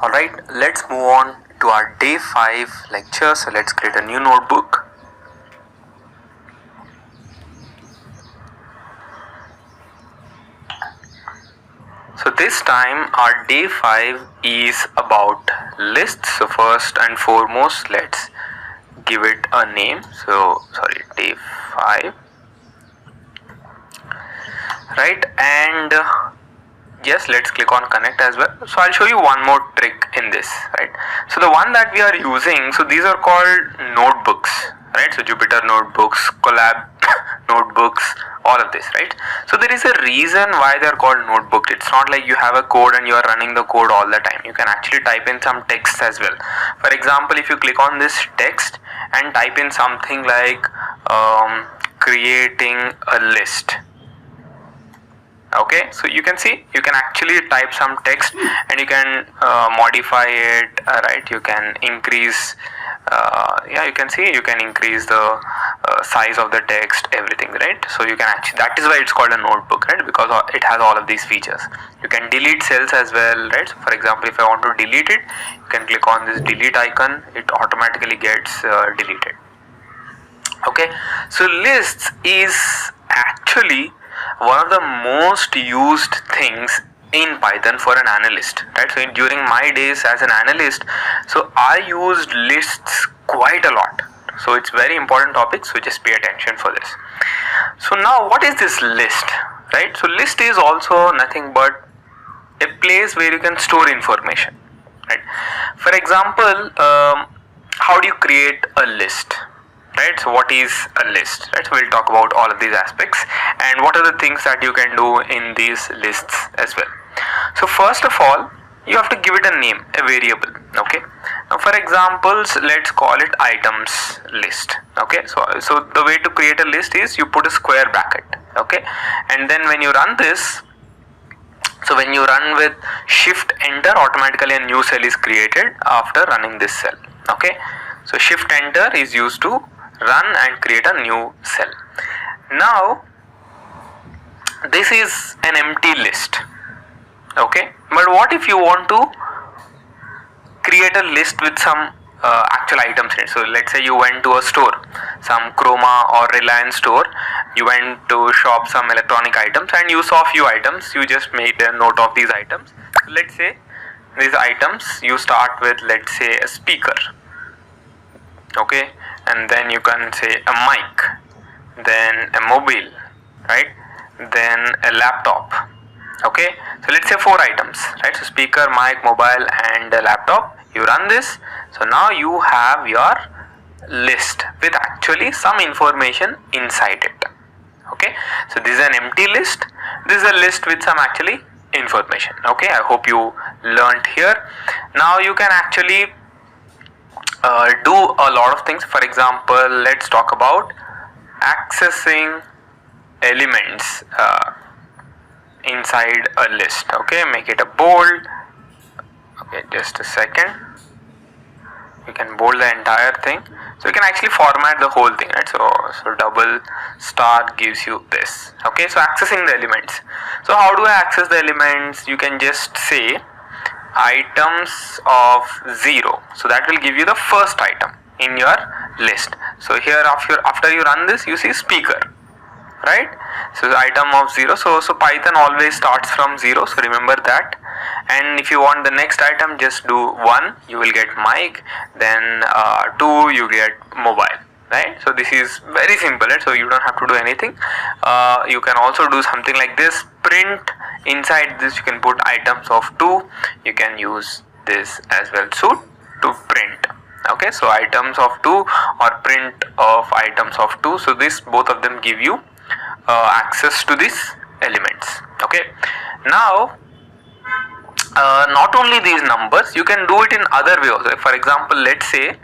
Alright, let's move on to our day 5 lecture. So let's create a new notebook. So this time our day 5 is about lists. So first and foremost, let's give it a name. So day 5, right? And yes, let's click on connect as well. So I'll show you one more trick in this, right? So the one that we are using, so these are called notebooks, right? So Jupyter notebooks, Collab notebooks, all of this, right? So there is a reason why they're called notebook. It's not like you have a code and you are running the code all the time. You can actually type in some text as well. For example, if you click on this text and type in something like creating a list, okay, so you can see you can actually type some text and you can modify it, right? You can increase you can see you can increase the size of the text, everything, right? So you can actually, that is why it's called a notebook, right? Because it has all of these features. You can delete cells as well, right? So for example, if I want to delete it, you can click on this delete icon, it automatically gets deleted. Okay, so lists is actually one of the most used things in Python for an analyst, right? So during my days as an analyst, so I used lists quite a lot. So it's very important topic, so just pay attention for this. So now what is this list, right? So list is also nothing but a place where you can store information, right? For example, how do you create a list? Right, so what is a list, right? So we'll talk about all of these aspects and what are the things that you can do in these lists as well. So first of all, you have to give it a name, a variable. Okay, now for examples, let's call it items list. Okay, so the way to create a list is you put a square bracket, okay, and then when you run this, so when you run with shift enter, automatically a new cell is created after running this cell. Okay, so shift enter is used to run and create a new cell. Now this is an empty list, okay, but what if you want to create a list with some actual items in it? So let's say you went to a store, some Chroma or Reliance store, you went to shop some electronic items and you saw few items, you just made a note of these items. So let's say these items, you start with, let's say, a speaker, okay, and then you can say a mic, then a mobile, right, then a laptop. Okay, so let's say 4 items, right? So speaker, mic, mobile and a laptop. You run this, so now you have your list with actually some information inside it. Okay, so this is an empty list, this is a list with some actually information. Okay, I hope you learned here. Now you can actually do a lot of things. For example, let's talk about accessing elements inside a list. Okay, make it a bold. Okay, just a second. You can bold the entire thing, so you can actually format the whole thing, right? So double star gives you this. Okay, so accessing the elements. So how do I access the elements? You can just say items of 0, so that will give you the first item in your list. So here after you run this, you see speaker, right? So the item of 0, so Python always starts from 0, so remember that. And if you want the next item, just do 1, you will get mic, then 2 you get mobile, right? So this is very simple, right? So you don't have to do anything. You can also do something like this, print. Inside this you can put items of 2, you can use this as well, so to print. Okay, so items of 2 or print of items of 2, so this both of them give you access to these elements. Okay, now not only these numbers, you can do it in other way also. For example, let's say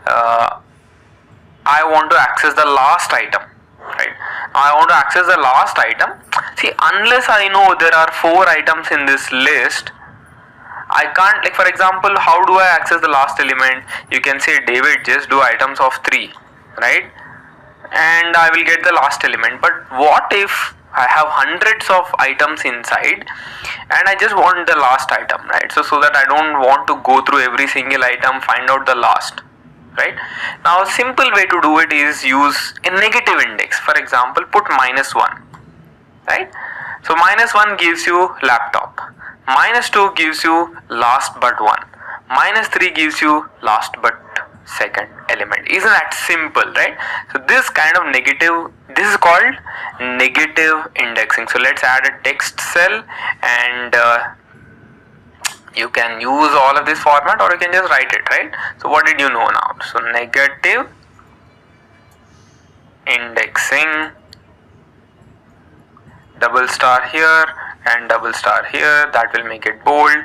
I want to access the last item, right? Now I want to access the last item. See, unless I know there are 4 items in this list, I can't, like for example, how do I access the last element? You can say, David, just do items of 3, right? And I will get the last element. But what if I have hundreds of items inside and I just want the last item, right? So that I don't want to go through every single item, find out the last, right? Now a simple way to do it is use a negative index. For example, put -1, right? So -1 gives you laptop, -2 gives you last but one, -3 gives you last but second element. Isn't that simple, right? So this kind of negative, this is called negative indexing. So let's add a text cell, and you can use all of this format or you can just write it, right? So what did you know now? So negative indexing, double star here and double star here, that will make it bold,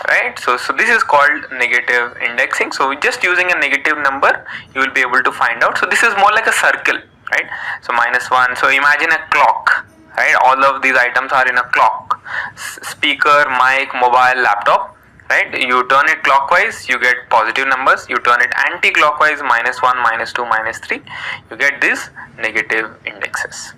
right? So this is called negative indexing. So just using a negative number you will be able to find out. So this is more like a circle, right? So -1, so imagine a clock, right? All of these items are in a clock, speaker, mic, mobile, laptop, right? You turn it clockwise, you get positive numbers. You turn it anti-clockwise, -1, -2, -3, you get these negative indexes.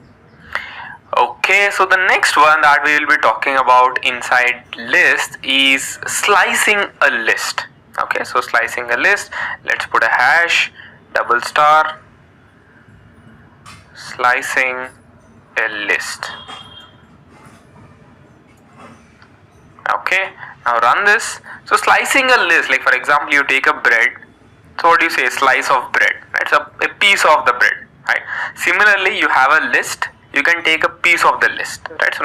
Okay, so the next one that we will be talking about inside list is slicing a list. Okay, so slicing a list, let's put a hash, double star, slicing a list. Okay, now run this. So slicing a list, like for example you take a bread, so what do you say? Slice of bread, right? It's a piece of the bread, right? Similarly you have a list, you can take a piece of the list, right? So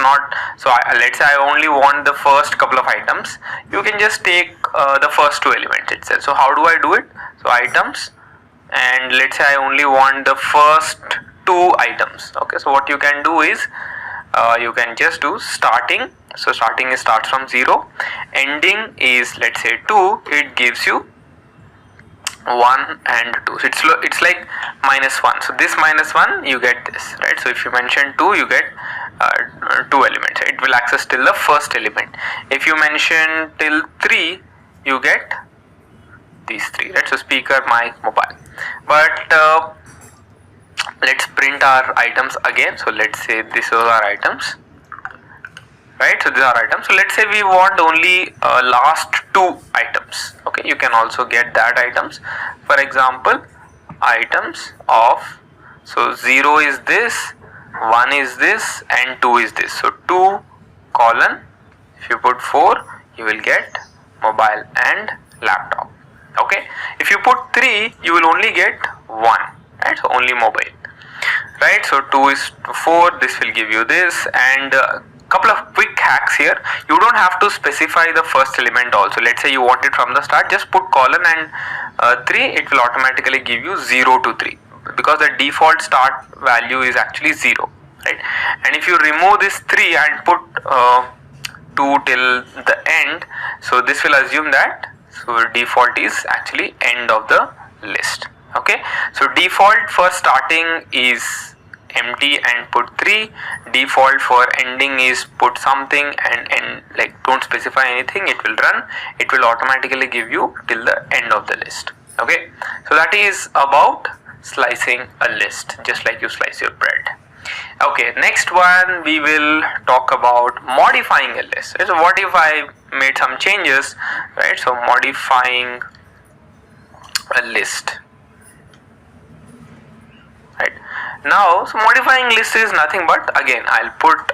let's say I only want the first couple of items, you can just take the first two elements itself. So how do I do it? So items, and let's say I only want the first two items. Okay, so what you can do is you can just do starting. So starting starts from 0, ending is let's say 2, it gives you 1 and 2. So it's like -1. So this -1 you get this, right? So if you mention 2 you get 2 elements. It will access till the first element. If you mention till 3 you get these 3, right? So speaker, mic, mobile. But let's print our items again. So let's say this is our items, right? So these are items. So let's say we want only last 2 items. Okay, you can also get that items. For example, items of, so 0 is this, 1 is this, and 2 is this. So 2 colon, if you put 4 you will get mobile and laptop. Okay, if you put 3 you will only get 1, right? So only mobile, right? So 2 is 4, this will give you this. And couple of quick hacks here. You don't have to specify the first element also. Let's say you want it from the start, just put colon and 3, it will automatically give you 0 to 3 because the default start value is actually 0, right? And if you remove this 3 and put 2 till the end, so this will assume that so default is actually end of the list. Okay, so default for starting is empty and put 3, default for ending is put something and like don't specify anything, it will run, it will automatically give you till the end of the list. Okay, so that is about slicing a list, just like you slice your bread. Okay, next one we will talk about modifying a list. So what if I made some changes, right? So modifying a list, right? Now, so modifying list is nothing but, again I'll put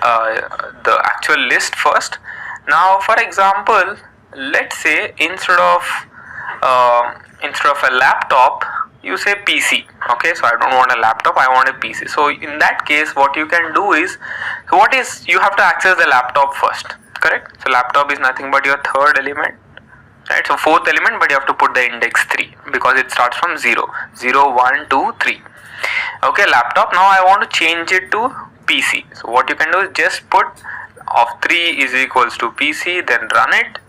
the actual list first. Now for example, let's say instead of a laptop you say PC. Okay, so I don't want a laptop, I want a PC. So in that case what you can do is, so what is, you have to access the laptop first, correct? So laptop is nothing but your third element, right? So fourth element, but you have to put the index 3 because it starts from 0, 0, 1, 2, 3. Okay, laptop. Now I want to change it to PC. So what you can do is just put of 3 is equals to PC, then run it.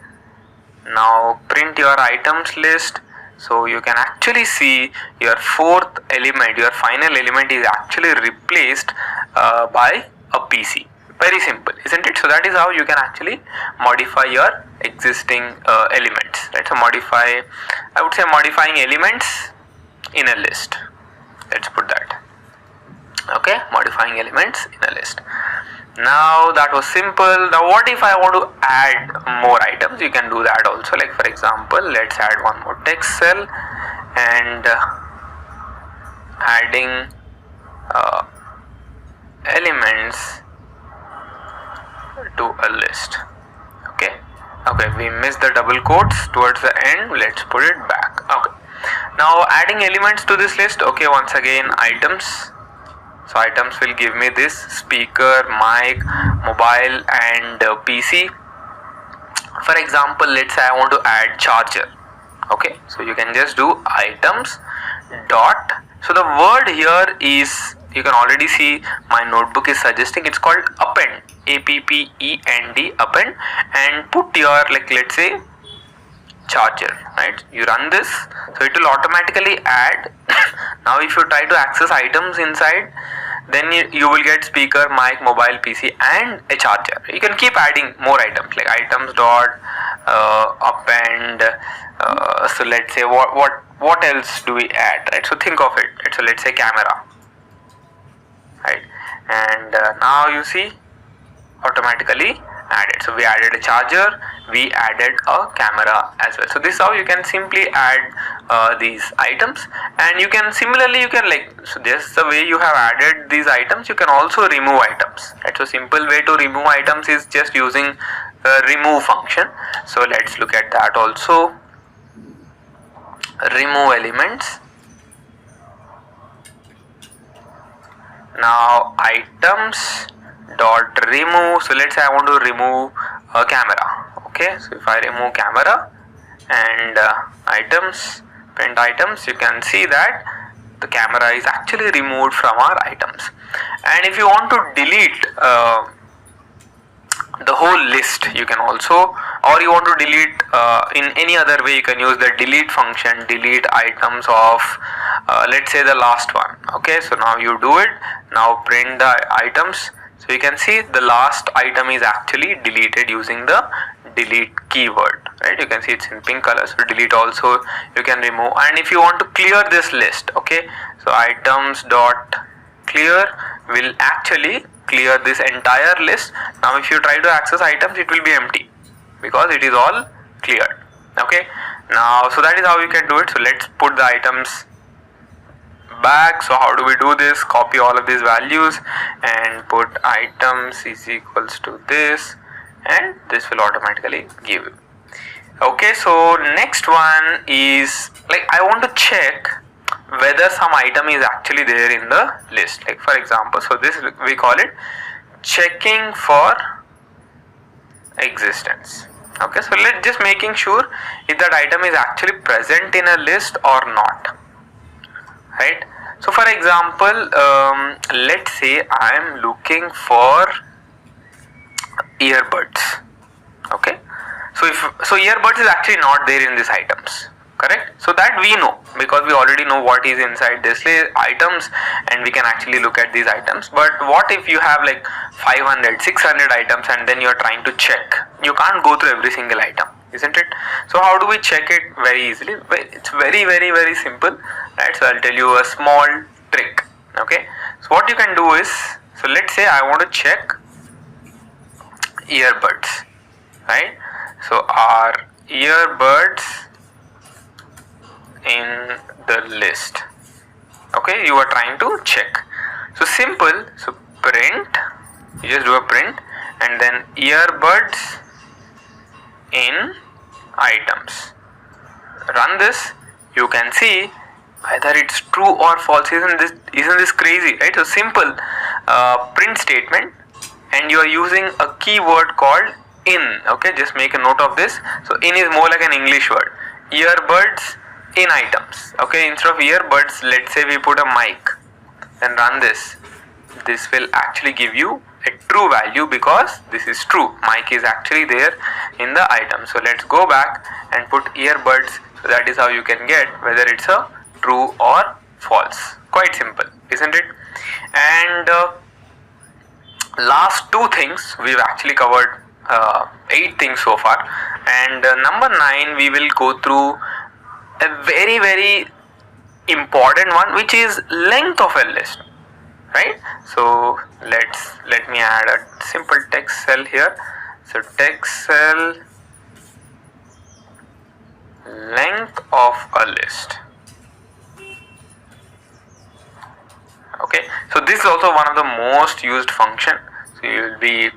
Now print your items list. So you can actually see your fourth element, your final element is actually replaced by a PC. Very simple, isn't it? So that is how you can actually modify your existing elements. Let's modify, I would say modifying elements in a list. Let's put that. Okay, modifying elements in a list. Now that was simple. Now what if I want to add more items? You can do that also. Like for example, let's add one more text cell and adding elements to a list. Okay, we missed the double quotes towards the end. Let's put it back. Okay, now adding elements to this list. Okay, once again, items. So items will give me this speaker, mic, mobile and PC. For example, let's say I want to add charger. Okay, so you can just do items dot. So the word here is, you can already see my notebook is suggesting, it's called append, append, append, and put your, like let's say, charger, right? You run this, so it will automatically add. Now if you try to access items inside, then you will get speaker, mic, mobile, PC and a charger. You can keep adding more items, like items dot append. So let's say what else do we add, right? So think of it, right? So let's say camera, right? And now you see automatically added. So we added a charger, we added a camera as well. So this is how you can simply add these items. And you can similarly, you can so just the way you have added these items, you can also remove items, right? So simple way to remove items is just using the remove function. So let's look at that also. Remove elements. Now items dot remove. So let's say I want to remove a camera. Okay, so if I remove camera and items, print items, you can see that the camera is actually removed from our items. And if you want to delete the whole list, you can also, or you want to delete in any other way, you can use the delete function, delete items of let's say the last one. Okay, so now you do it. Now print the items. So you can see the last item is actually deleted using the delete keyword, right? You can see it's in pink color. So delete also you can remove. And if you want to clear this list, okay, so items dot clear will actually clear this entire list. Now if you try to access items, it will be empty because it is all cleared. Okay, now so that is how you can do it. So let's put the items back. So how do we do this? Copy all of these values and put items is equals to this, and this will automatically give you. Okay, so next one is, like, I want to check whether some item is actually there in the list. Like for example, so this we call it checking for existence. Okay, so let's just making sure if that item is actually present in a list or not, right? So for example, let's say I am looking for earbuds. Okay, so earbuds is actually not there in these items, correct? So that we know because we already know what is inside this items, and we can actually look at these items. But what if you have like 500, 600 items and then you're trying to check? You can't go through every single item, isn't it? So how do we check it very easily? It's very, very, very simple, right? So I'll tell you a small trick. Okay, so what you can do is, so let's say I want to check earbuds, right? So are earbuds in the list? Okay, you are trying to check. So simple, so print, you just do a print and then earbuds in items. Run this, you can see whether it's true or false. Isn't this crazy, right? So simple print statement, and you are using a keyword called in. Okay, just make a note of this. So in is more like an English word. Earbuds in items. Okay, instead of earbuds, let's say we put a mic. Then run this. This will actually give you a true value because this is true. Mic is actually there in the item. So let's go back and put earbuds. So that is how you can get whether it's a true or false. Quite simple, isn't it? And last two things, we've actually covered 8 things so far, and number 9 we will go through a very, very important one, which is length of a list. right? So let me add a simple text cell here. So text cell length of a list. Okay, so this is also one of the most used function, so you will be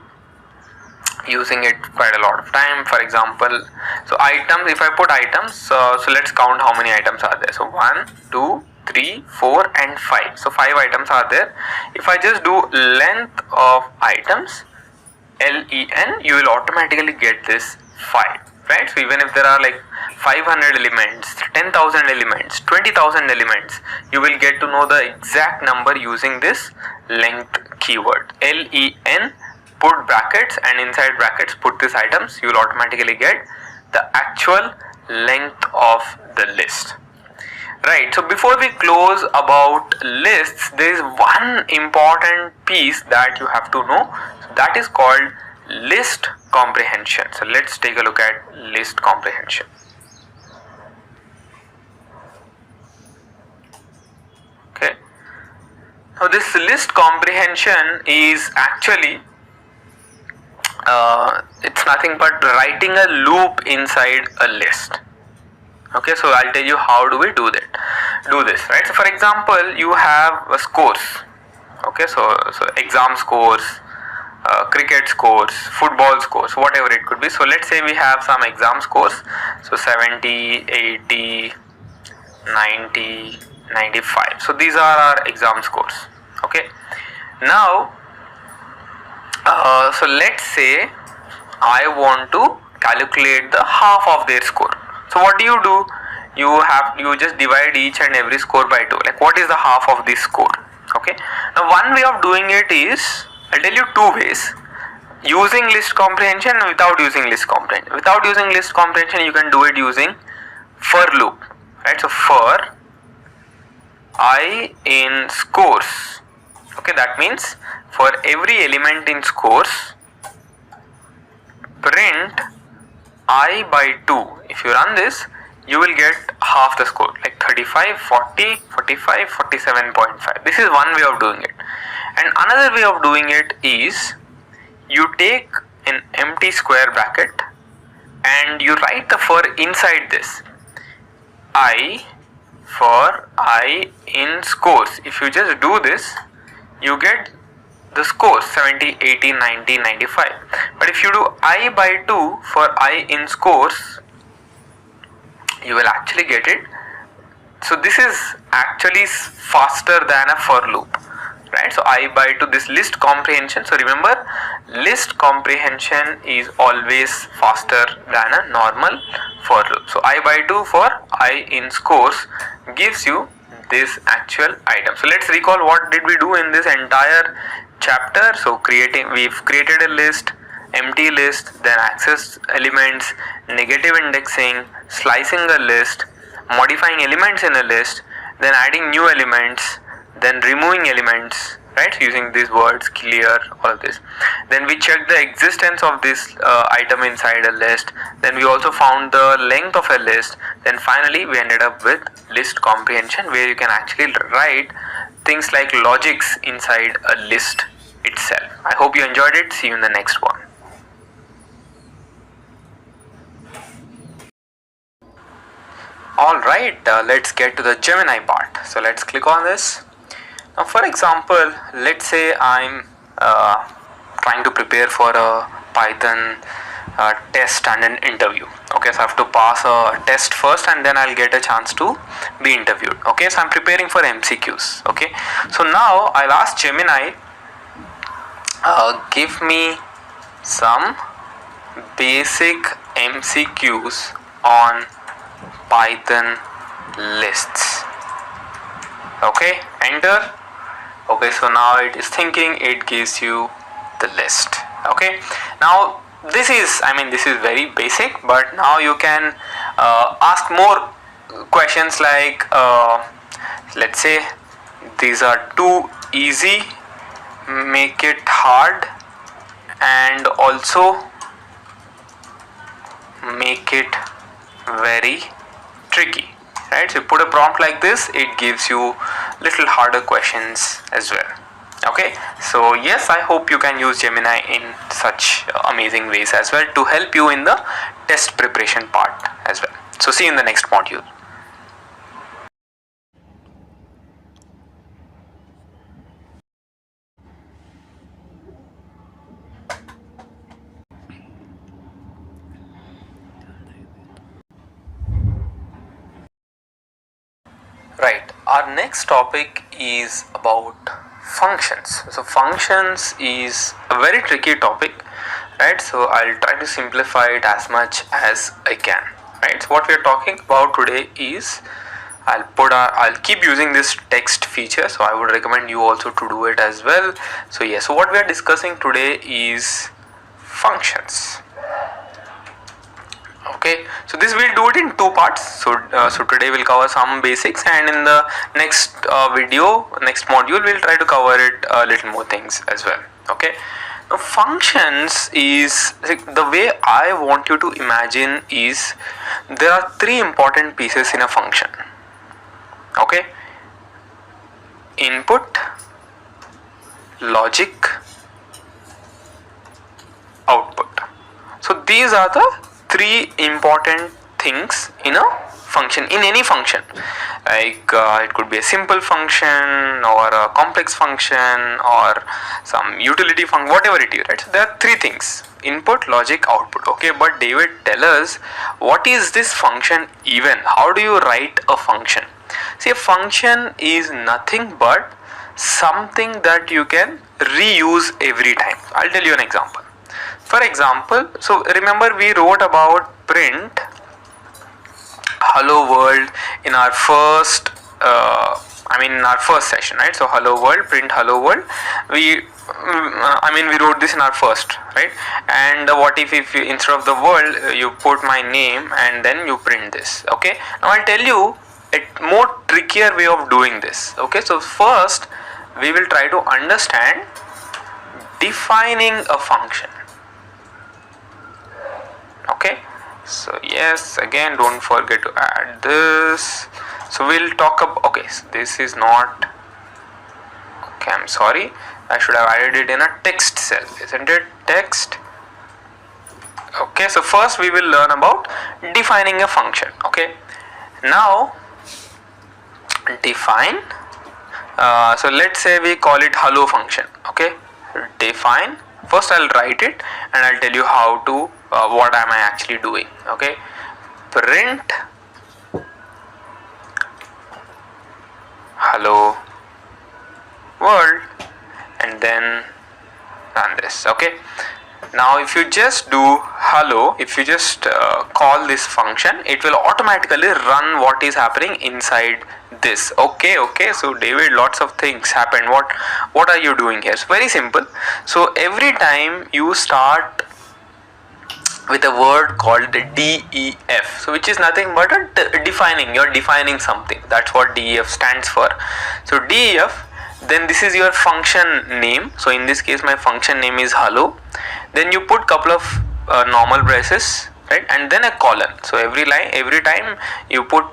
using it quite a lot of time. For example, so items, if I put items, so let's count how many items are there. So 1 2 3 4 and 5, so 5 items are there. If I just do length of items, len, you will automatically get this 5, right? So even if there are like 500 elements, 10,000 elements, 20,000 elements, you will get to know the exact number using this length keyword. len, put brackets, and inside brackets put these items, you will automatically get the actual length of the list. Right, so before we close about lists, there is one important piece that you have to know. So that is called list comprehension. So let's take a look at list comprehension. Okay, now this list comprehension is actually it's nothing but writing a loop inside a list. Okay, so I'll tell you how do we do this, right? So for example, you have scores. Okay, so exam scores, cricket scores, football scores, whatever it could be. So let's say we have some exam scores, so 70, 80, 90, 95. So these are our exam scores. Okay, now so let's say I want to calculate the half of their score. So what do? You just divide each and every score by 2. Like, what is the half of this score? Okay, now one way of doing it is, I'll tell you two ways: using list comprehension and without using list comprehension. Without using list comprehension, you can do it using for loop, right? So for I in scores, okay, that means for every element in scores, print I by 2. If you run this, you will get half the score, like 35, 40, 45, 47.5. This is one way of doing it. And another way of doing it is, you take an empty square bracket and you write the for inside this. I for I in scores. If you just do this, you get the scores 70, 80, 90, 95. But if you do I by 2 for I in scores, you will actually get it. So this is actually faster than a for loop, right? So I by 2, this list comprehension. So remember, list comprehension is always faster than a normal for loop. So I by 2 for I in scores gives you this actual item. So let's recall what did we do in this entire chapter. So we've created a list, empty list, then access elements, negative indexing, slicing a list, modifying elements in a list, then adding new elements, then removing elements, right, using these words, clear, all of this. Then we checked the existence of this item inside a list. Then we also found the length of a list. Then finally we ended up with list comprehension, where you can actually write things like logics inside a list itself. I hope you enjoyed it. See you in the next one. Alright, let's get to the Gemini part. So let's click on this. Now for example, let's say I'm trying to prepare for a Python test and an interview. Okay, so I have to pass a test first and then I'll get a chance to be interviewed. Okay, so I'm preparing for MCQs. Okay, so now I'll ask Gemini, give me some basic MCQs on Python lists. Okay, enter. Okay, so now it is thinking, it gives you the list. Okay, now this is very basic, but now you can ask more questions like let's say these are too easy, make it hard, and also make it very tricky, right? So you put a prompt like this, it gives you little harder questions as well. Okay, so yes, I hope you can use Gemini in such amazing ways as well to help you in the test preparation part as well. So see you in the next module. Right, our next topic is about functions. So functions is a very tricky topic, right? So I'll try to simplify it as much as I can, right? So what we are talking about today is I'll keep using this text feature, so I would recommend you also to do it as well. So yes, so what we are discussing today is functions. Okay, so this we'll do it in two parts. So today we'll cover some basics, and in the next next module, we'll try to cover it a little more things as well. Okay, now functions is the way I want you to imagine is there are three important pieces in a function. Okay, input, logic, output. So these are the three important things in a function, in any function, like it could be a simple function or a complex function or some utility function, whatever it is, right? So there are three things: input, logic, output. Okay, but David, tell us, what is this function even? How do you write a function? See, a function is nothing but something that you can reuse every time. I'll tell you an example. For example, so remember we wrote about print hello world in our first in our first session, right? So hello world, print hello world, we wrote this in our first, right? And what if you, instead of the world, you put my name and then you print this. Okay, now I'll tell you a more trickier way of doing this. Okay, so first we will try to understand defining a function. Okay, so yes, again, don't forget to add this. So we'll talk about, okay, so this is not, okay, I'm sorry, I should have added it in a text cell, isn't it? Text. Okay, so first we will learn about defining a function. Okay, now define, so let's say we call it hello function. Okay, define. First I'll write it and I'll tell you how to what am I actually doing. Okay, print hello world and then run this. Okay, now if you just do hello, if you just call this function, it will automatically run what is happening inside this. Okay, so David, lots of things happened. What are you doing here? So very simple. So every time you start with a word called DEF, so which is nothing but defining, you're defining something. That's what DEF stands for. So DEF, then this is your function name. So in this case my function name is hello, then you put couple of normal braces, right, and then a colon. So every time you put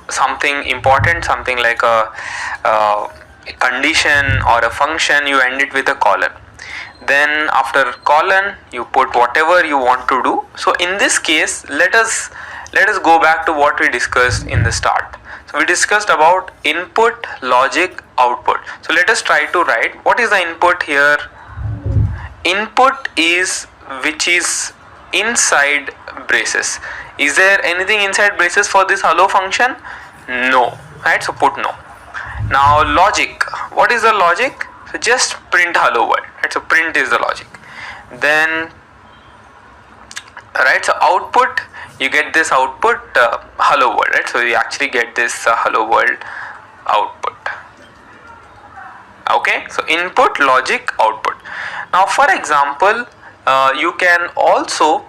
something important, something like a condition or a function, you end it with a colon. Then after colon you put whatever you want to do. So in this case, let us go back to what we discussed in the start. So we discussed about input, logic, output. So let us try to write what is the input here. Input is which is inside braces. Is there anything inside braces for this hello function? No, right? So put no. Now logic, what is the logic? So just print hello world, right? So print is the logic. Then right, so output, you get this output hello world, right? So you actually get this hello world output. Okay, so input, logic, output. Now for example, you can also,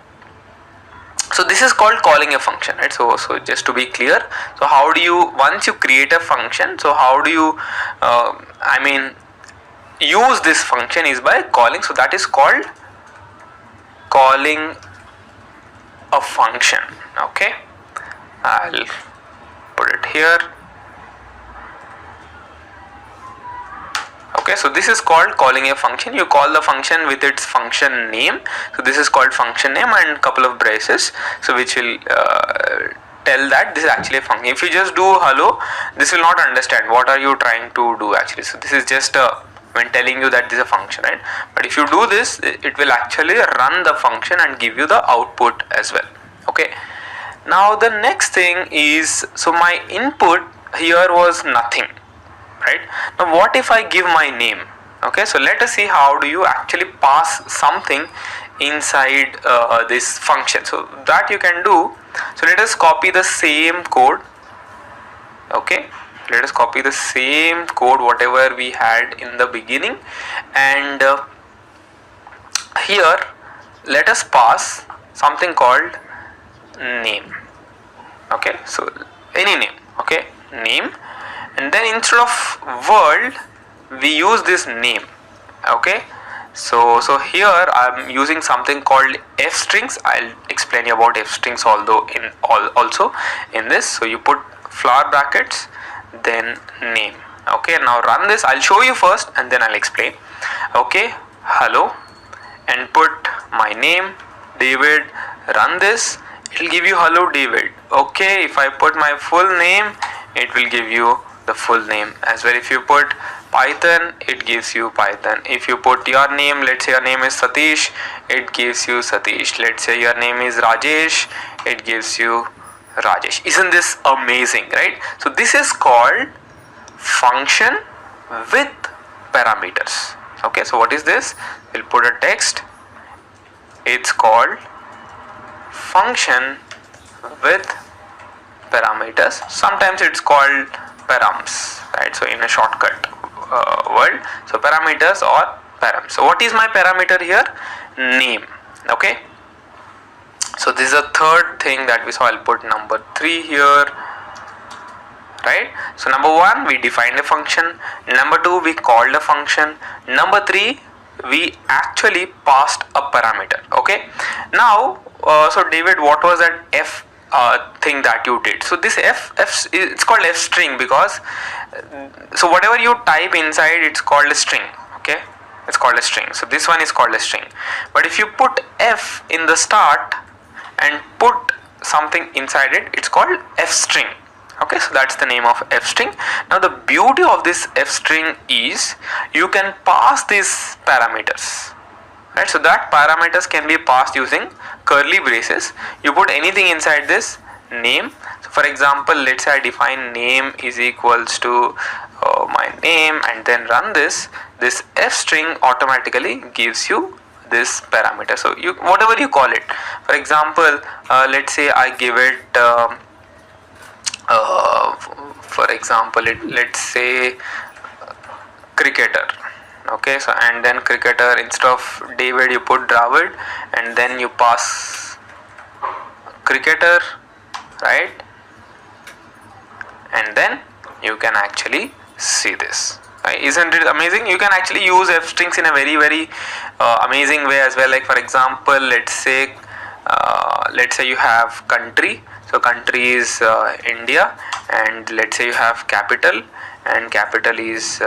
so this is called calling a function, right? So just to be clear, so how do you, once you create a function, so how do you use this function is by calling. So that is called calling a function. Okay, I'll put it here. Okay, so this is called calling a function. You call the function with its function name. So this is called function name and couple of braces, so which will tell that this is actually a function. If you just do hello, this will not understand what are you trying to do actually. So this is just when telling you that this is a function, right? But if you do this, it will actually run the function and give you the output as well. Okay, now the next thing is, so my input here was nothing, right? Now what if I give my name? Okay, so let us see how do you actually pass something inside this function. So that you can do. So let us copy the same code. Okay, let us copy the same code whatever we had in the beginning, and here let us pass something called name. Okay, so any name. Okay, name, and then instead of world we use this name. Okay, so here I'm using something called f strings. I'll explain you about f strings also in this. So you put flower brackets, then name. Okay, now run this. I'll show you first and then I'll explain. Okay, hello, and put my name David. Run this, it will give you hello David. Okay, if I put my full name, it will give you the full name as well. If you put Python, it gives you Python. If you put your name, let's say your name is Satish, it gives you Satish. Let's say your name is Rajesh, it gives you Rajesh. Isn't this amazing, right? So this is called function with parameters. Okay, so what is this? We'll put a text. It's called function with parameters. Sometimes it's called params, right? So in a shortcut word, so parameters or params. So what is my parameter here? Name. Okay, so this is a third thing that we saw. I'll put number 3 here, right? So number 1, we defined a function. Number 2, we called a function. Number 3, we actually passed a parameter. Okay, now so David, what was that f thing that you did? So this f it's called f string because so whatever you type inside, it's called a string. Okay, it's called a string. So this one is called a string. But if you put f in the start and put something inside it, it's called f string. Okay, so that's the name of f string. Now the beauty of this f string is you can pass these parameters, right? So that parameters can be passed using curly braces. You put anything inside this name. So for example, let's say I define name is equals to my name, and then run this. This f string automatically gives you this parameter. So you whatever you call it. For example, let's say I give it for example, let's say cricketer. Okay, so and then cricketer, instead of David you put Dravid, and then you pass cricketer, right? And then you can actually see this. Right? Isn't it amazing? You can actually use f strings in a very amazing way as well. Like for example, let's say you have country. So country is India, and let's say you have capital, and capital is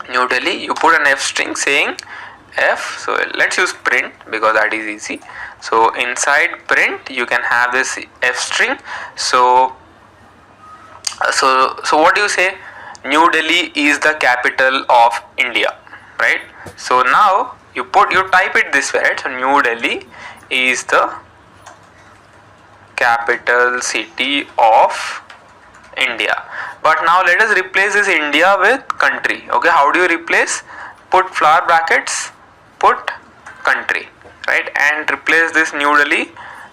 New Delhi. You put an f string saying f. So let's use print because that is easy. So inside print you can have this f string. So what do you say? New Delhi is the capital of India, right? So now you type it this way, right? So New Delhi is the capital city of India. But now let us replace this India with country. Okay, how do you replace? Put flower brackets, put country, right? And replace this New Delhi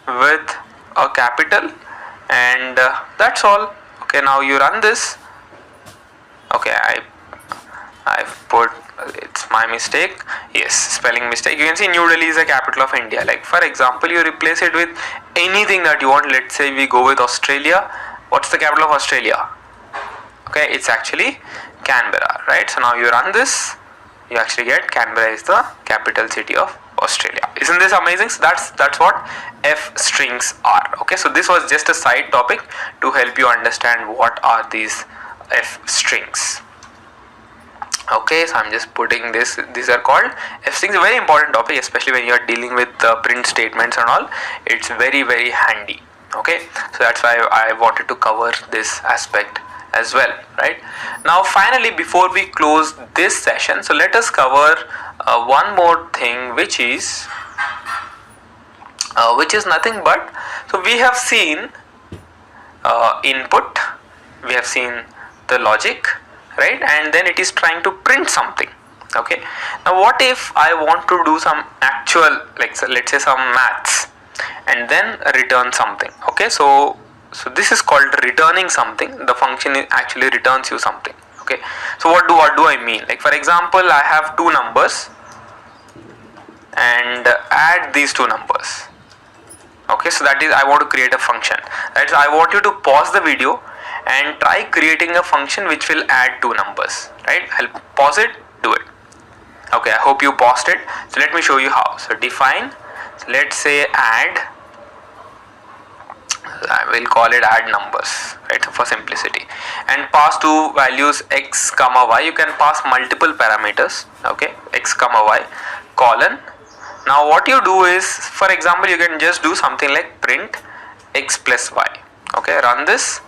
with a capital, and that's all. Okay, now you run this. Okay, I've put, it's my mistake. Yes, spelling mistake. You can see New Delhi is the capital of India. Like for example, you replace it with anything that you want. Let's say we go with Australia. What's the capital of Australia? Okay, it's actually Canberra, right? So now you run this, you actually get Canberra is the capital city of Australia. Isn't this amazing? So that's what f strings are. Okay, so this was just a side topic to help you understand what are these f strings. Okay, so I'm just putting this. These are called f strings. A very important topic, especially when you are dealing with print statements and all. It's very handy. Okay, so that's why I wanted to cover this aspect as well, right? Now finally, before we close this session, so let us cover one more thing, which is nothing but, so we have seen input, we have seen the logic, right? And then it is trying to print something. Okay, now what if I want to do some actual, like, so let's say some maths, and then return something. Okay, so this is called returning something. The function actually returns you something. Okay, so what do I mean? Like, for example, I have two numbers and add these two numbers. Okay, so that is, I want to create a function. That's, I want you to pause the video and try creating a function which will add two numbers, right? I'll pause it, do it. Okay, I hope you paused it. So let me show you how. So define, so let's say add, I will call it add numbers, right, for simplicity, and pass two values x comma y. You can pass multiple parameters. Okay, x comma y, colon. Now what you do is, for example, you can just do something like print x plus y. Okay, run this,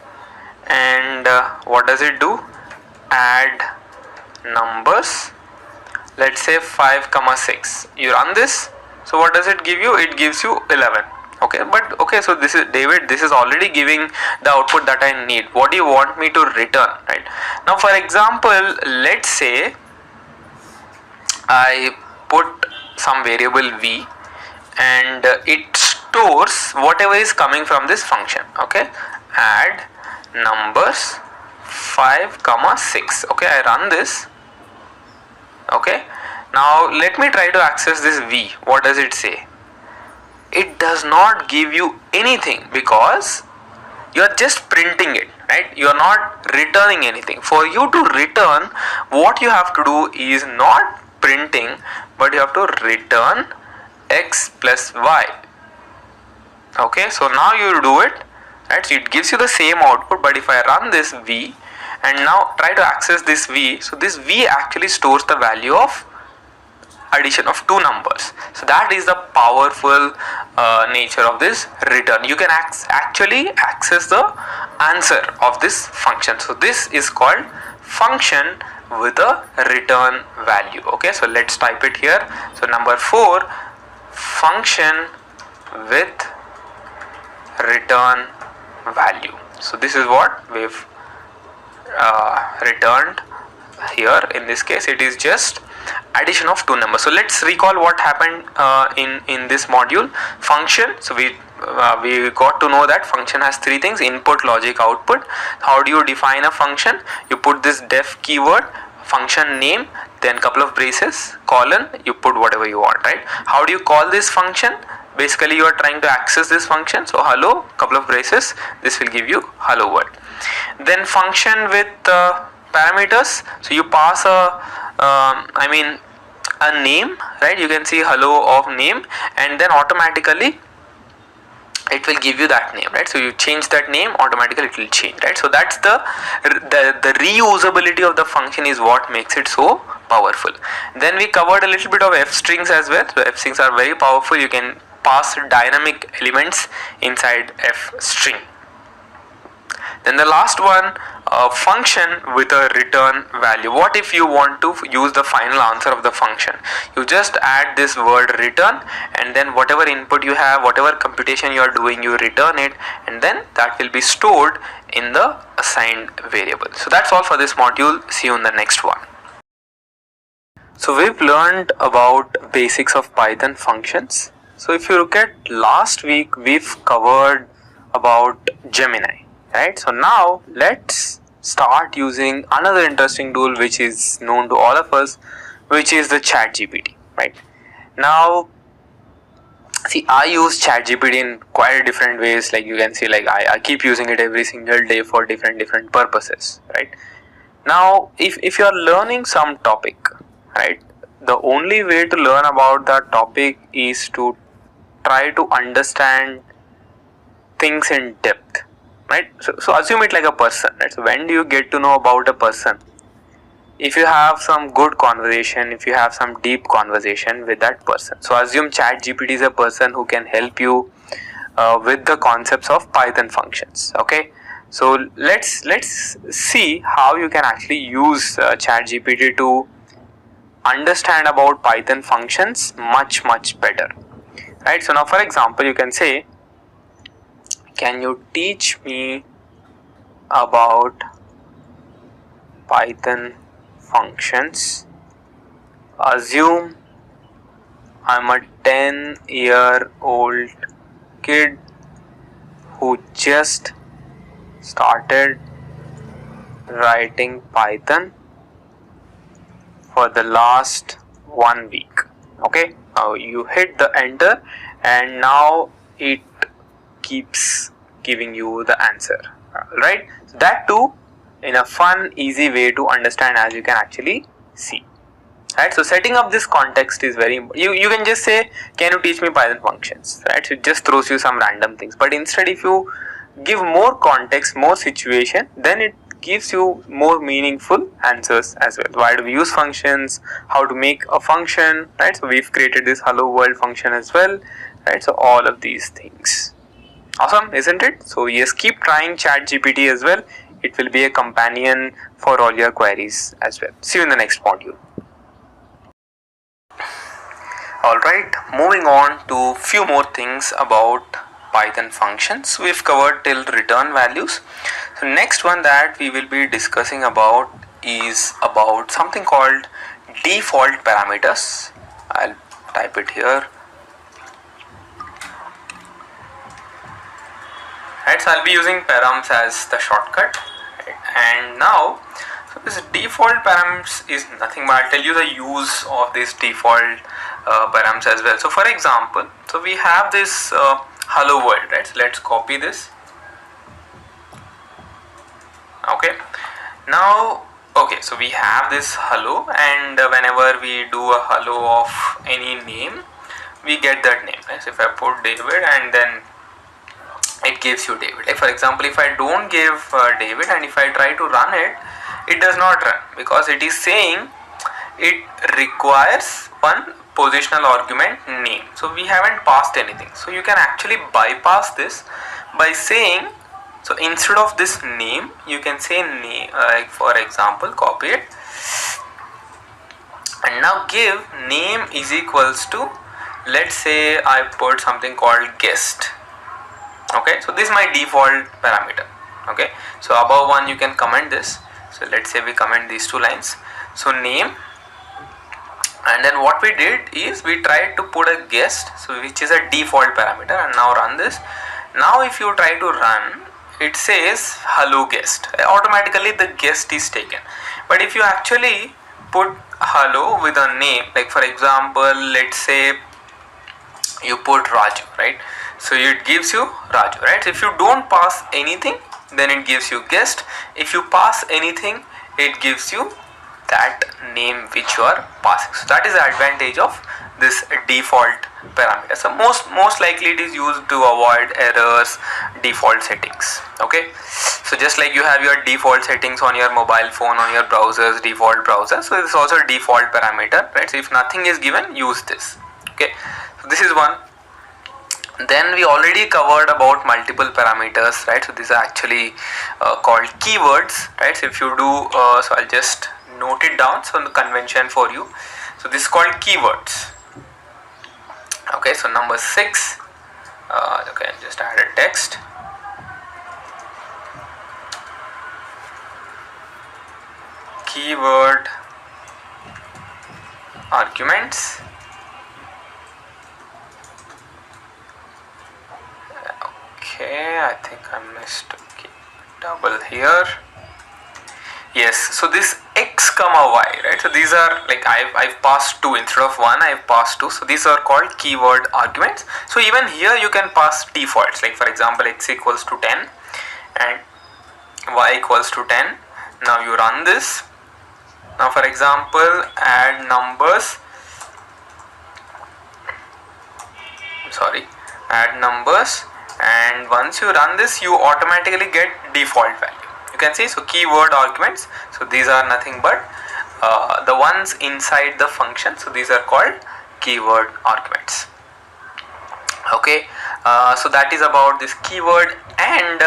and what does it do? Add numbers, let's say 5 comma 6. You run this, so what does it give you? It gives you 11. Okay, but okay, so this is, David, this is already giving the output that I need. What do you want me to return, right? Now for example, let's say I put some variable v, and it stores whatever is coming from this function. Okay, add numbers 5 comma 6. Okay, I run this. Okay, now let me try to access this v. What does it say? It does not give you anything, because you are just printing it, right? You are not returning anything. For you to return, what you have to do is not printing, but you have to return x plus y. Okay, so now you do it, right? So it gives you the same output, but if I run this v and now try to access this v, so this v actually stores the value of addition of two numbers. So that is the powerful nature of this return. You can actually access the answer of this function. So this is called function with a return value. Okay, so let's type it here. So number 4, function with return value. So this is what we've returned here. In this case, it is just addition of two numbers. So let's recall what happened in this module. Function, so we got to know that function has three things: input, logic, output. How do you define a function? You put this def keyword, function name, then couple of braces, colon, you put whatever you want, right? How do you call this function? Basically you are trying to access this function, so hello, couple of braces, this will give you hello world. Then function with parameters, so you pass a name, right? You can see hello of name, and then automatically it will give you that name, right? So you change that name, automatically it will change, right? So that's the reusability of the function is what makes it so powerful. Then we covered a little bit of f strings as well. So f strings are very powerful. You can pass dynamic elements inside f string. Then the last one, function with a return value. What if you want to use the final answer of the function? You just add this word return, and then whatever input you have, whatever computation you are doing, you return it, and then that will be stored in the assigned variable. So that's all for this module. See you in the next one. So we've learned about basics of Python functions. So if you look at last week, we've covered about Gemini. Right, so now let's start using another interesting tool which is known to all of us, which is the ChatGPT. Right, now see, I use ChatGPT in quite different ways. Like you can see, like I keep using it every single day for different purposes. Right, now if you are learning some topic, right, the only way to learn about that topic is to try to understand things in depth. Right, so assume it like a person, right? So when do you get to know about a person? if you have some good conversation, if you have some deep conversation with that person. So assume ChatGPT is a person who can help you with the concepts of Python functions. Okay, so let's see how you can actually use ChatGPT to understand about Python functions much better, right? So now, for example, you can say, can you teach me about Python functions? Assume I'm a 10-year-old kid who just started writing Python for the last 1 week. Okay, now you hit the enter and now it keeps giving you the answer, right? So that too in a fun, easy way to understand, as you can actually see, right? So setting up this context is very important. You can just say, can you teach me Python functions, right? So it just throws you some random things, but instead if you give more context, more situation, then it gives you more meaningful answers as well. Why do we use functions, how to make a function, right? So we've created this hello world function as well, right? So all of these things, awesome, isn't it? So yes, keep trying ChatGPT as well. It will be a companion for all your queries as well. See you in the next module. Alright, moving on to few more things about Python functions. We've covered till return values. So next one that we will be discussing about is about something called default parameters. I'll type it here. Right, so I'll be using params as the shortcut. Right. And now, so this default params is nothing but I'll tell you the use of this default params as well. So for example, so we have this hello world, right? So let's copy this. Okay, now okay, so we have this hello, and whenever we do a hello of any name, we get that name, right? So if I put David and then it gives you David. Like for example, if I don't give David and if I try to run it, it does not run because it is saying it requires one positional argument name. So we haven't passed anything. So you can actually bypass this by saying, so instead of this name, you can say name, like for example, copy it and now give name is equals to, let's say I put something called guest. Okay, so this is my default parameter. Okay, so above one you can comment this. So let's say we comment these two lines. So name, and then what we did is we tried to put a guest, so which is a default parameter, and now run this. Now if you try to run, it says hello guest. Automatically the guest is taken. But if you actually put hello with a name, like for example, let's say you put Raju, right? So it gives you Raju, right? So if you don't pass anything, then it gives you guest. If you pass anything, it gives you that name which you are passing. So that is the advantage of this default parameter. So most likely it is used to avoid errors, default settings. Okay, so just like you have your default settings on your mobile phone, on your browsers, default browser, so this is also a default parameter, right? So if nothing is given, use this. Okay, so this is one. Then we already covered about multiple parameters, right? So these are actually called keywords, right? So if you do, so I'll just note it down, so the convention for you. So this is called keywords. Okay, so number 6, okay, just add a text. Keyword arguments. Okay, I think I missed double here. Yes, so this x comma y, right? So these are like I've passed 2 instead of 1. I've passed 2. So these are called keyword arguments. So even here you can pass defaults, like for example x equals to 10 and y equals to 10. Now you run this. Now for example, add numbers. Add numbers. And once you run this, you automatically get default value. You can see, so keyword arguments, so these are nothing but the ones inside the function. So these are called keyword arguments. Okay, so that is about this keyword. And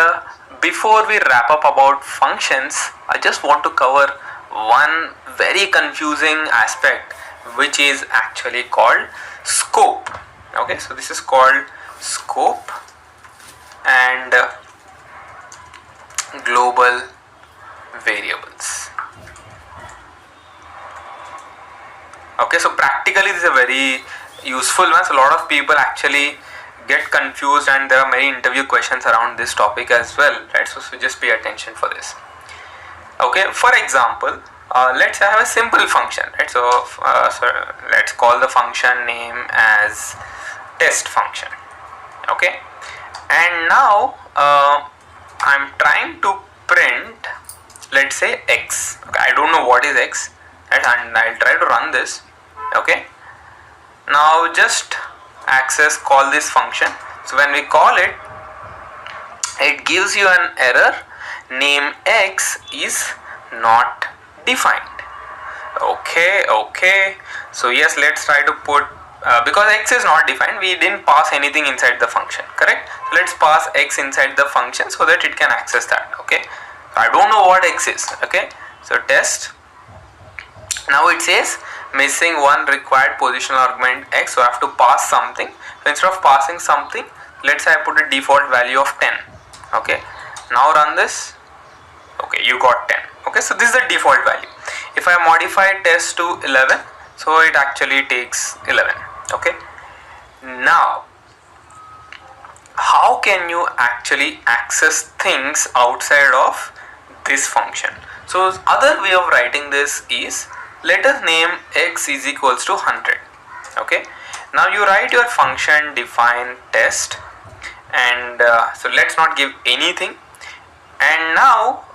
before we wrap up about functions, I just want to cover one very confusing aspect, which is actually called scope. Okay, so this is called scope and global variables. Okay, so practically this is a very useful one. So a lot of people actually get confused, and there are many interview questions around this topic as well, right? So just pay attention for this. Okay, for example, let's say I have a simple function, right? So let's call the function name as test function. Okay, and now I'm trying to print, let's say, x. Okay, I don't know what is x, right? And I'll try to run this. Okay, now just call this function. So when we call it, it gives you an error, name x is not defined. Okay, so yes, let's try to put because x is not defined, we didn't pass anything inside the function, correct? So let's pass x inside the function so that it can access that. Okay, I don't know what x is. Okay, so test. Now it says missing one required positional argument x, so I have to pass something. So instead of passing something, let's say I put a default value of 10. Okay, now run this. Okay, you got 10. Okay, so this is the default value. If I modify test to 11, so it actually takes 11. Okay, now how can you actually access things outside of this function? So other way of writing this is, let us name x is equals to 100. Okay, now you write your function define test, and so let's not give anything. And now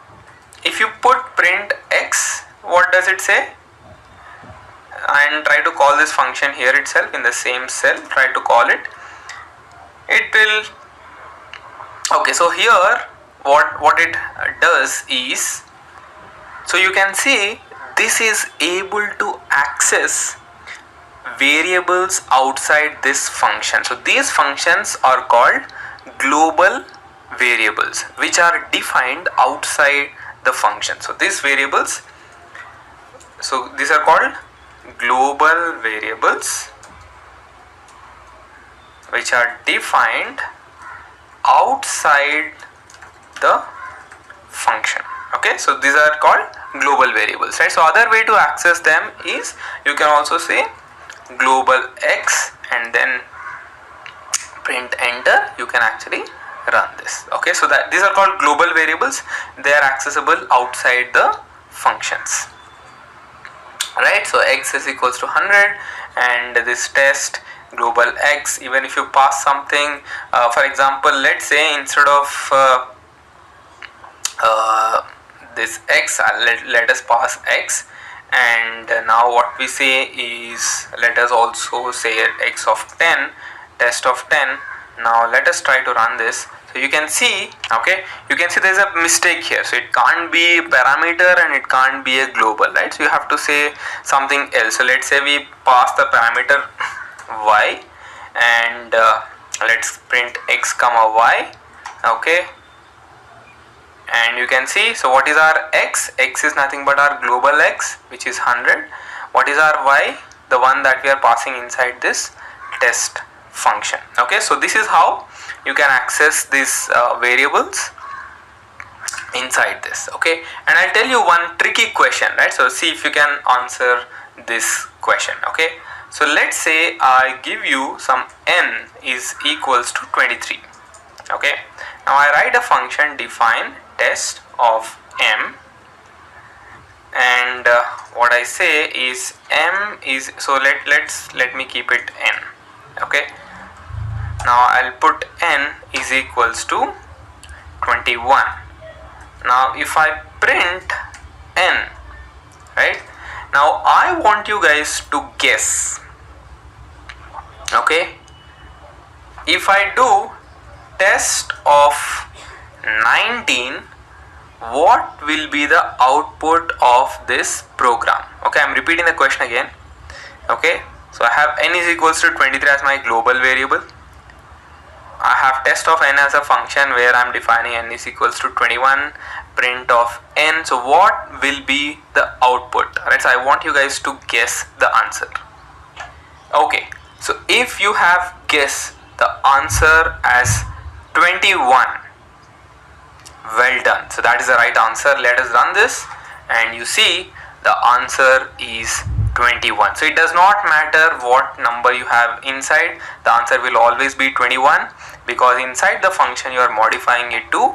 if you put print x, what does it say? And try to call this function here itself in the same cell, try to call it, it will. Okay, so here what it does is, so you can see this is able to access variables outside this function. So these functions are called global variables, which are defined outside the function. So these variables, so these are called global variables, which are defined outside the function. Okay, so these are called global variables, right? So other way to access them is, you can also say global x and then print enter. You can actually run this. Okay, so that these are called global variables. They are accessible outside the functions, right? So x is equals to 100, and this test global x, even if you pass something, for example, let's say instead of this x, let us pass x, and now what we say is, let us also say x of 10, test of 10. Now let us try to run this. So you can see, okay, you can see there is a mistake here. So it can't be parameter and it can't be a global, right? So you have to say something else. So let's say we pass the parameter y, and let's print x comma y. Okay, and you can see, so what is our x? X is nothing but our global x, which is 100. What is our y? The one that we are passing inside this test function. Okay, so this is how you can access these variables inside this. Okay, and I'll tell you one tricky question, right? So see if you can answer this question. Okay, so let's say I give you some n is equals to 23. Okay, now I write a function define test of m, and what I say is m is, so let me keep it n. Okay, now I'll put n is equals to 21. Now if I print n, right, now I want you guys to guess. Okay, if I do test of 19, what will be the output of this program? Okay, I'm repeating the question again. Okay, so I have n is equals to 23 as my global variable. I have test of n as a function where I'm defining n is equals to 21, print of n. So what will be the output? Right, so I want you guys to guess the answer. Okay, so if you have guessed the answer as 21, well done. So that is the right answer. Let us run this and you see the answer is 21. So it does not matter what number you have inside, the answer will always be 21 because inside the function you are modifying it to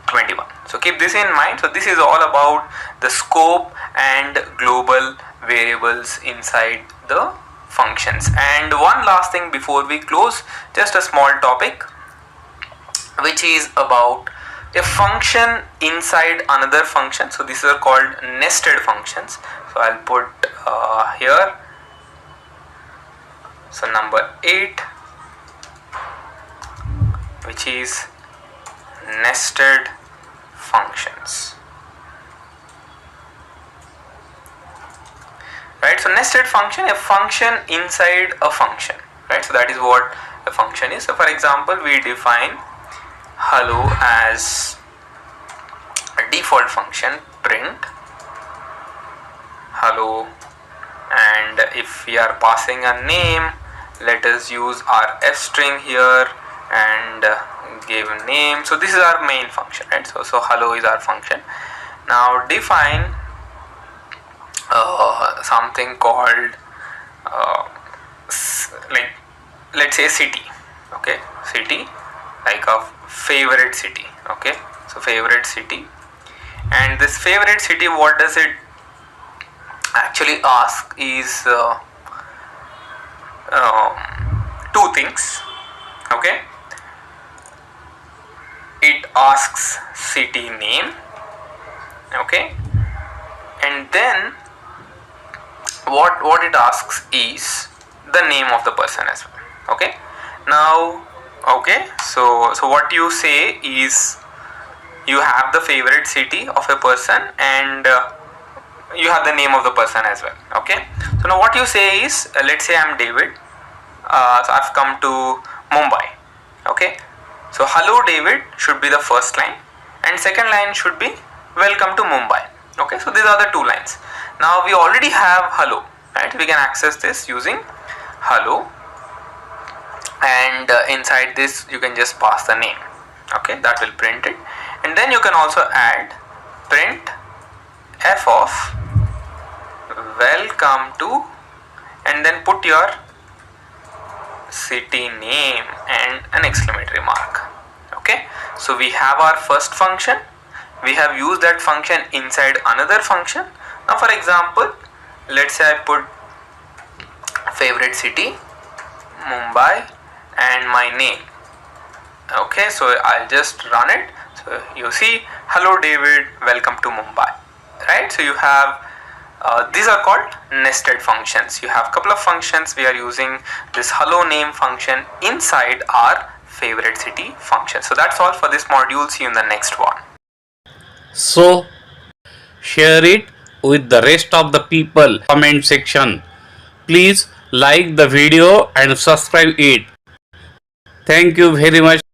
21. So keep this in mind. So this is all about the scope and global variables inside the functions. And one last thing before we close, just a small topic which is about a function inside another function. So these are called nested functions. So I'll put here, so number 8, which is nested functions. Right, so nested function, a function inside a function. Right, so that is what a function is. So for example, we define hello as a default function, print hello, and if we are passing a name, let us use our f string here and give a name. So this is our main function, right? So hello is our function. Now define something called like, let's say city. Okay, city, like a favorite city. Okay, so favorite city, and this favorite city, what does it actually ask is two things. Okay, it asks city name. Okay, and then what it asks is the name of the person as well. Okay, now okay, so what you say is you have the favorite city of a person and you have the name of the person as well. Okay, so now what you say is let's say I'm David, so I've come to Mumbai. Okay, so hello David should be the first line and second line should be welcome to Mumbai. Okay, so these are the two lines. Now we already have hello, right? We can access this using hello, and inside this you can just pass the name. Okay, that will print it, and then you can also add print f of welcome to, and then put your city name and an exclamatory mark. Okay, so we have our first function, we have used that function inside another function. Now for example, let's say I put favorite city Mumbai and my name. Okay, so I'll just run it. So you see hello David, welcome to Mumbai. Right, so you have these are called nested functions. You have a couple of functions. We are using this hello name function inside our favorite city function. So that's all for this module. See you in the next one. So share it with the rest of the people. Comment section. Please like the video and subscribe it. Thank you very much.